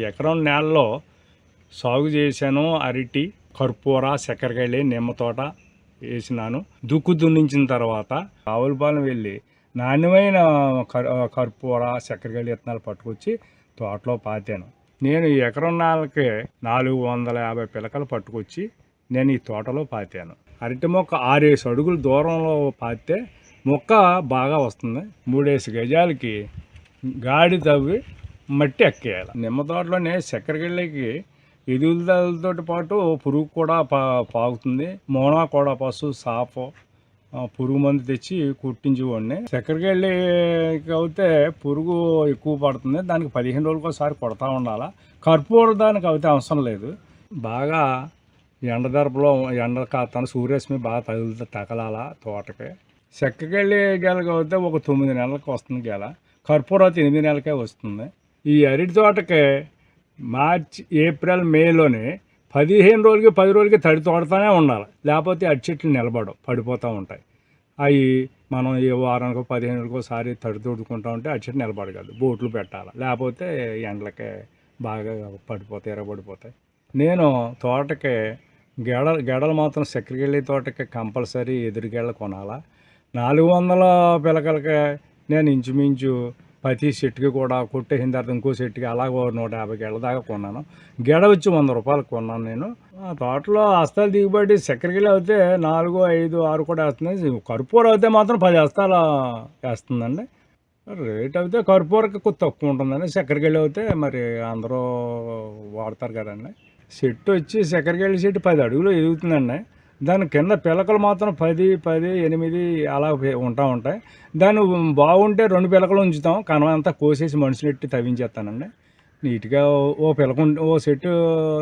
ఎకరం నేలలో సాగు చేశాను. అరటి, కర్పూర, చక్కెరకేళి, నిమ్మ తోట వేసినాను. దుక్కు దున్నించిన తర్వాత ఆవులపాలెం వెళ్ళి నాణ్యమైన కర్పూర, చక్కెరకేళి విత్తనాలు పట్టుకొచ్చి తోటలో పాతాను. నేను ఈ ఎకరం నేలకి 450 పిలకలు పట్టుకొచ్చి నేను ఈ తోటలో పాతాను. అరటి మొక్క 6 అడుగుల దూరంలో పాతితే మొక్క బాగా వస్తుంది. 3 గజాలకి గాడి తవ్వి మట్టి ఎక్కేయాలి. నిమ్మ తోటలోనే చక్కెరకేళికి ఎదుగుదలతో పాటు పురుగు కూడా పాకుతుంది. మోనా కూడా పశు సాపో పురుగు మందు తెచ్చి కుట్టించేవాడిని. చక్కెరకేళికి అయితే పురుగు ఎక్కువ పడుతుంది. దానికి 15 రోజులకు ఒకసారి కొడతా ఉండాలి. కర్పూర దానికి అయితే అవసరం లేదు. బాగా ఎండదెరపలో ఎండ కాస్తాను, సూర్యరశ్మి బాగా తగలాల తోటకి. చక్కెరకేళి గెలకి అయితే ఒక 9 నెలలకు వస్తుంది గెల. కర్పూర అయితే 8 నెలలకే వస్తుంది. ఈ అరటి తోటకి మార్చి, ఏప్రిల్, మేలోనే 15 రోజులకి 10 రోజులకి తడి తోడుతూనే ఉండాలి. లేకపోతే అరటి చెట్లు నిలబడవు, పడిపోతూ ఉంటాయి. అవి మనం ఏ వారానికి 15 రోజులకు ఒకసారి తడి తోడుకుంటూ ఉంటే అరటి చెట్లు నిలబడగలదు. బోట్లు పెట్టాలి, లేకపోతే ఎండలకే బాగా పడిపోతాయి, ఎర్రబడిపోతాయి. నేను తోటకి గెడలు మాత్రం చక్కెరకేళి తోటకి కంపల్సరీ ఎదురుగెళ్ళ కొనాలా. 400 పిలకలకి నేను ఇంచుమించు ప్రతి చెట్టుకి కూడా కొట్టేసిన తర్వాత ఇంకో చెట్టుకి అలాగ 150 గెడల దాకా కొన్నాను. గెడ వచ్చి 100 రూపాయలకు కొన్నాను నేను. ఆ తోటలో హస్తాలు దిగుబడి చక్కెరకేళి అయితే 4, 5, 6 కూడా వేస్తుంది. కర్పూర అయితే మాత్రం 10 హస్తాలు వేస్తుందండి. రేట్ అయితే కర్పూరకి కొద్ది తక్కువ ఉంటుందండి. చక్కెరకేళి అయితే మరి అందరూ వాడతారు కదండి. చెట్టు వచ్చి చక్కెరకేళి చెట్టు 10 అడుగులు ఎదుగుతుందండి. దాని కింద పిలకలు మాత్రం 10, 8 అలా ఉంటాయి. దాన్ని బాగుంటే 2 పిలకలు ఉంచుతాం. కనవంతా కోసేసి మనుషులు ఎట్టి తవ్వించేస్తానండి. నీట్గా ఓ చెట్టు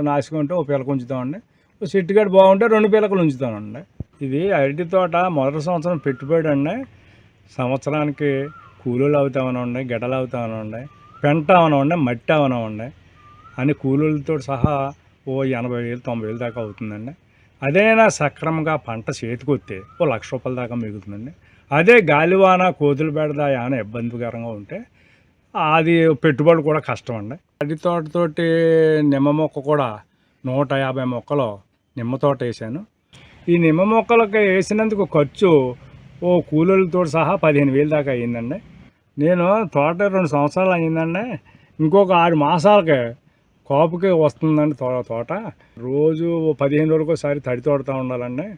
నాశకం ఉంటే ఓ పిలక ఉంచుతామండి. ఓ చెట్టు గడ్డ బాగుంటే 2 పిలకలు ఉంచుతామండి. ఇది అరటి తోట మొదటి సంవత్సరం పెట్టుబడి అండి. సంవత్సరానికి కూలీలు అవుతామనండి, గెడలు అవుతామనండి, పెంట అవనండి, మట్టి అవనండి అని కూలీలతో సహా ఓ 80,000, 90,000 దాకా అవుతుందండి. అదేనా సక్రమంగా పంట చేతికొస్తే ఓ 1,00,000 రూపాయల దాకా మిగులుతుందండి. అదే గాలివాన కోతులు బెడద ఏమైనా ఇబ్బందికరంగా ఉంటే అది పెట్టుబడి కూడా కష్టం అండి. అరటి తోటతోటి నిమ్మ మొక్క కూడా 150 మొక్కలు నిమ్మ తోట వేసాను. ఈ నిమ్మ మొక్కలకి వేసినందుకు ఖర్చు ఓ కూలీలతో సహా 15,000 దాకా అయ్యిందండి. నేను తోట 2 సంవత్సరాలు అయ్యిందండి. ఇంకొక 6 మాసాలకి కాపుకి వస్తుందండి తోట. రోజు 15 రోజులకు ఒకసారి తడి తోడుతూ ఉండాలండి.